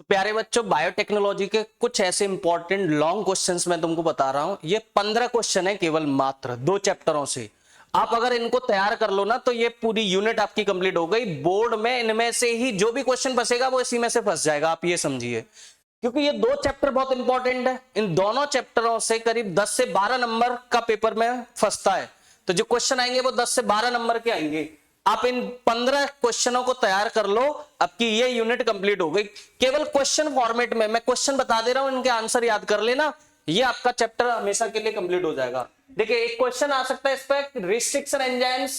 प्यारे बच्चों, बायोटेक्नोलॉजी के कुछ ऐसे इंपॉर्टेंट लॉन्ग क्वेश्चंस मैं तुमको बता रहा हूं। ये 15 क्वेश्चन है केवल मात्र 2 चैप्टरों से। आप अगर इनको तैयार कर लो ना तो ये पूरी यूनिट आपकी कंप्लीट हो गई। बोर्ड में इनमें से ही जो भी क्वेश्चन फंसेगा वो इसी में से फंस जाएगा, आप ये समझिए। क्योंकि ये 2 चैप्टर बहुत इंपॉर्टेंट है। इन दोनों चैप्टरों से करीब 10 से 12 नंबर का पेपर में फंसता है। तो जो क्वेश्चन आएंगे वो 10 से 12 नंबर के आएंगे। आप इन 15 क्वेश्चनों को तैयार कर लो, आपकी ये यूनिट कंप्लीट हो गई। केवल क्वेश्चन फॉर्मेट में मैं क्वेश्चन बता दे रहा हूं, इनके आंसर याद कर लेना, ये आपका चैप्टर हमेशा के लिए कंप्लीट हो जाएगा। देखिए एक क्वेश्चन आ सकता है इस पे, रिस्ट्रिक्शन एंजाइम्स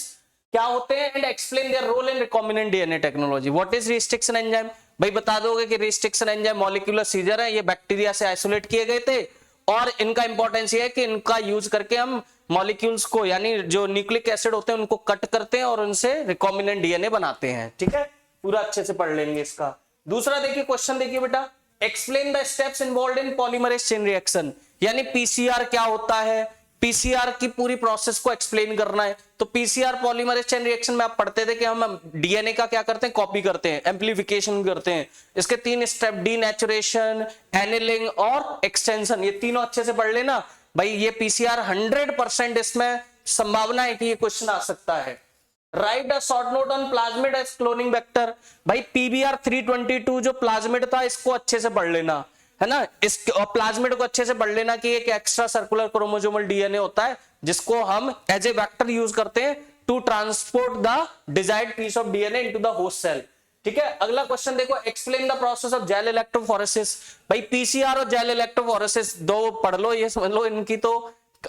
क्या होते हैं and explain their role in recombinant DNA technology. What is restriction enzyme? भाई बता दोगे कि रिस्ट्रिक्शन एंजाइम मॉलिक्यूलर सीजर है, ये बैक्टीरिया से आइसोलेट किए गए थे और इनका इंपॉर्टेंस ये है कि इनका यूज करके हम मॉलिक्यूल्स को यानी जो न्यूक्लिक एसिड होते हैं उनको कट करते हैं और उनसे रिकॉम्बिनेंट डीएनए बनाते हैं। ठीक है, पूरा अच्छे से पढ़ लेंगे इसका। दूसरा देखिए क्वेश्चन, देखिए बेटा, explain the steps involved in polymerase chain reaction, यानी पीसीआर क्या होता है, पीसीआर की पूरी प्रोसेस को एक्सप्लेन करना है। तो पीसीआर पॉलीमरेज चेन रिएक्शन में आप पढ़ते थे कि हम डीएनए का क्या करते हैं, कॉपी करते हैं, एम्प्लीफिकेशन करते हैं। इसके 3 स्टेप, डीनेचुरेशन, एनिलिंग और एक्सटेंशन, ये तीनों अच्छे से पढ़ लेना। भाई ये पीसीआर 100% इसमें संभावना है कि ये क्वेश्चन आ सकता है। Write a short note on plasmid as cloning vector, भाई पीबीआर 322 जो प्लाज्मिड था इसको अच्छे से पढ़ लेना, है ना। इस प्लाज्मिड को अच्छे से पढ़ लेना कि एक एक्स्ट्रा सर्कुलर क्रोमोसोमल डीएनए होता है जिसको हम एज ए वेक्टर यूज करते हैं to transport the desired piece of DNA into the host cell. ठीक है, अगला क्वेश्चन देखो, explain the process of gel electrophoresis. भाई पीसीआर और जेल इलेक्ट्रोफोरेसिस दो पढ़ लो, ये समझ लो इनकी तो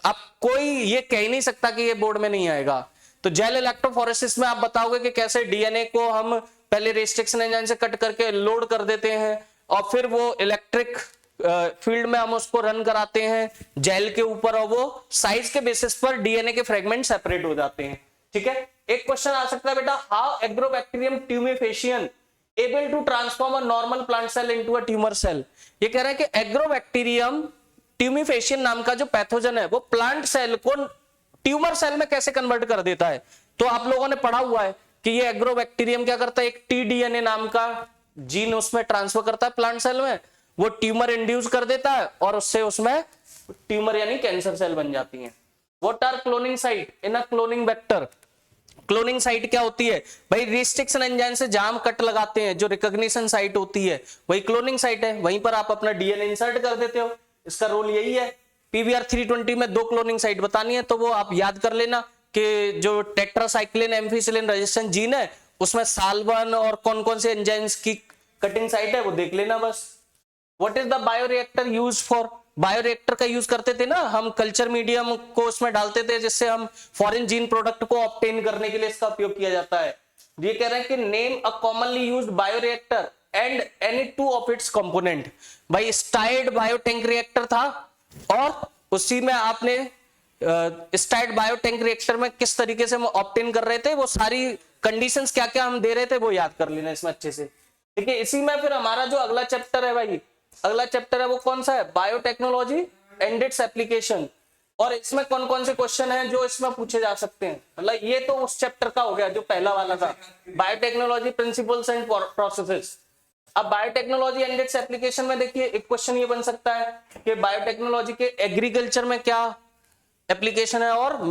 अब कोई ये कह ही नहीं सकता कि ये बोर्ड में नहीं आएगा। तो जेल इलेक्ट्रोफोरेसिस में आप बताओगे कि कैसे डीएनए को हम पहले रिस्ट्रिक्शन एंजाइम से कट करके लोड कर देते हैं और फिर वो इलेक्ट्रिक फील्ड में हम उसको रन कराते हैं जेल के ऊपर और वो साइज के बेसिस पर डीएनए के फ्रेगमेंट सेपरेट हो जाते हैं। ठीक है, एक क्वेश्चन आ सकता है बेटा, how Agrobacterium tumefaciens able to transform a normal plant cell into a tumour cell. ये कह रहा है कि एग्रोबैक्टीरियम ट्यूमेफेशियन नाम का जो पैथोजन है वो प्लांट सेल को ट्यूमर सेल में कैसे कन्वर्ट कर देता है। तो आप लोगों ने पढ़ा हुआ है कि ये एग्रोबैक्टीरियम क्या करता है, एक टीडीएनए नाम का जीन उसमें ट्रांसफर करता है प्लांट सेल में, वो ट्यूमर इंड्यूस कर देता है और उससे उसमें ट्यूमर यानी कैंसर सेल बन जाती हैं। What are cloning site in a cloning vector? Cloning site क्या होती है? भाई रिस्ट्रिक्शन एंजाइम से जहां हम कट लगाते हैं जो रिकॉग्निशन साइट होती है वही क्लोनिंग साइट है, वहीं पर आप अपना डीएनए इंसर्ट कर देते हो। इसका रोल यही है। पीवीआर 320 में 2 क्लोनिंग साइट बतानी है तो वो आप याद कर लेना कि जो टेट्रासाइक्लिन एम्फिसिलिन रेजिस्टेंट जीन है उसमें साल1 और कौन कौन से एंजाइम्स की कटिंग साइट है वो देख लेना बस। What is the bioreactor use for? Bioreactor का यूज करते थे ना हम, कल्चर मीडियम को उसमें डालते थे जिससे हम फॉरेन जीन प्रोडक्ट को ऑब्टेन करने के लिए इसका उपयोग किया जाता है। ये कह रहे हैं कि name a commonly used bioreactor and any 2 of its component. भाई स्टाइर्ड बायोटैंक रिएक्टर था और उसी में आपने स्टाइर्ड बायोटैंक रिएक्टर में किस तरीके से हम ऑब्टेन कर रहे थे, वो सारी कंडीशंस क्या क्या हम दे रहे थे वो याद कर लेना इसमें अच्छे से। ठीक है, इसी में फिर हमारा जो अगला चैप्टर है भाई, अगला चैप्टर है वो कौन सा है, बायोटेक्नोलॉजी एंड इट्स एप्लीकेशन। और इसमें कौन कौन से क्वेश्चन हैं जो इसमें पूछे जा सकते हैं, मतलब ये तो उस चैप्टर का हो गया जो पहला वाला था, बायोटेक्नोलॉजी प्रिंसिपल्स एंड प्रोसेसेस। अब बायोटेक्नोलॉजी एंड इट्स एप्लीकेशन में देखिए एक क्वेश्चन ये बन सकता है कि बायोटेक्नोलॉजी के एग्रीकल्चर में क्या एप्लीकेशन है और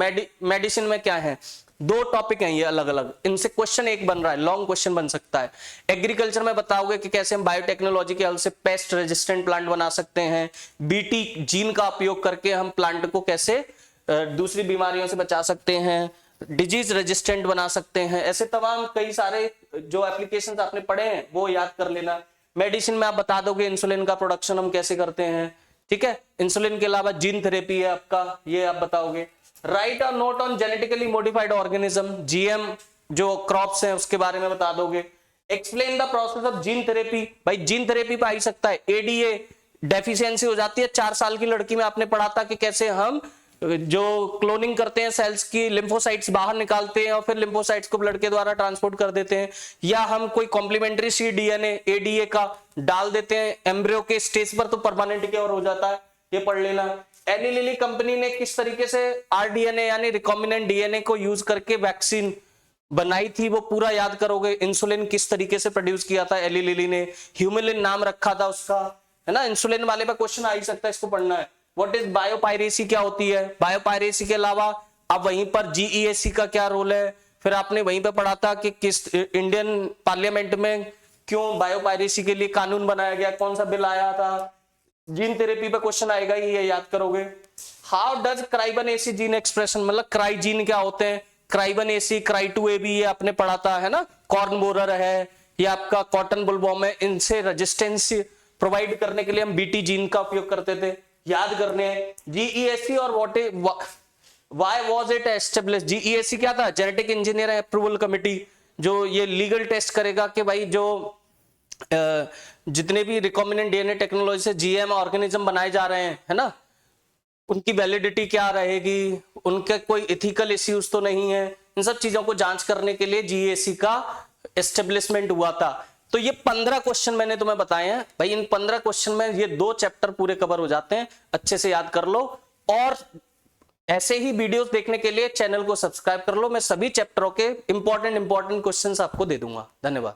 मेडिसिन में क्या है। 2 टॉपिक हैं ये अलग अलग, इनसे क्वेश्चन एक बन रहा है, लॉन्ग क्वेश्चन बन सकता है। एग्रीकल्चर में बताओगे कि कैसे हम बायोटेक्नोलॉजी के हेल्प से पेस्ट रेजिस्टेंट प्लांट बना सकते हैं, बीटी जीन का उपयोग करके हम प्लांट को कैसे दूसरी बीमारियों से बचा सकते हैं, डिजीज रेजिस्टेंट बना सकते हैं, ऐसे तमाम कई सारे जो एप्लीकेशंस आपने पढ़े हैं वो याद कर लेना। मेडिसिन में आप बता दोगे इंसुलिन का प्रोडक्शन हम कैसे करते हैं। ठीक है, इंसुलिन के अलावा जीन थेरेपी है आपका, ये आप बताओगे। Right a note on genetically modified organism, GM जो क्रॉप्स हैं उसके बारे में बता दोगे। Explain the process of gene therapy, भाई जीन थेरेपी पे आ ही सकता है, एडीए डेफिशिएंसी हो जाती है 4 साल की लड़की में, आपने पढ़ा था कि कैसे हम जो क्लोनिंग करते हैं सेल्स की, लिम्फोसाइट्स बाहर निकालते हैं और फिर लिम्फोसाइट्स को ब्लड के द्वारा ट्रांसपोर्ट कर देते हैं, या हम कोई कॉम्प्लीमेंट्री सी डीएनए एडीए का डाल देते हैं एम्ब्रियो के स्टेज पर तो परमानेंट क्योर हो जाता है, ये पढ़ लेना। एली लिली कंपनी ने किस तरीके से आरडीएनए यानी रिकॉम्बिनेंट डीएनए को यूज करके वैक्सीन बनाई थी वो पूरा याद करोगे। इंसुलिन किस तरीके से प्रोड्यूस किया था एली लिली ने, ह्यूमिलिन नाम रखा था उसका, है ना। इंसुलिन वाले पे क्वेश्चन आ ही सकता है, इसको पढ़ना है। व्हाट इज बायोपायरेसी, क्या होती है। बायोपायरेसी के अलावा अब वहीं पर जीईएसी का क्या रोल है। फिर आपने वहीं पे पढ़ा था कि किस इंडियन पार्लियामेंट में क्यों बायोपायरेसी के लिए कानून बनाया गया, कौन सा बिल आया था। जीन थेरेपी पे क्वेश्चन आएगा, ये याद करोगे। हाउ डज क्राइबनेसी जीन एक्सप्रेशन, मतलब क्राई जीन क्या होते हैं, क्राइबनेसी, क्राई2AB ये आपने पढ़ा था, है ना। कॉर्न बोरर है, ये आपका कॉटन बुलबॉम है, इनसे रेजिस्टेंस प्रोवाइड करने के लिए हम बीटी जीन का उपयोग करते थे, याद करने हैं। जीईएसी और why was it established. GEAC क्या था, जेनेटिक इंजीनियर अप्रूवल कमिटी, जो ये लीगल टेस्ट करेगा कि भाई जो जितने भी रिकॉम्बिनेंट डीएनए टेक्नोलॉजी से जीएम ऑर्गेनिज्म बनाए जा रहे हैं, है ना, उनकी वैलिडिटी क्या रहेगी, उनके कोई इथिकल इश्यूज तो नहीं है। इन सब चीजों को जांच करने के लिए जीएसी का एस्टेब्लिशमेंट हुआ था। तो ये 15 क्वेश्चन मैंने तुम्हें बताए हैं भाई। इन 15 क्वेश्चन में ये 2 चैप्टर पूरे कवर हो जाते हैं, अच्छे से याद कर लो। और ऐसे ही वीडियोस देखने के लिए चैनल को सब्सक्राइब कर लो। मैं सभी चैप्टरों के इंपॉर्टेंट क्वेश्चंस आपको दे दूंगा। धन्यवाद।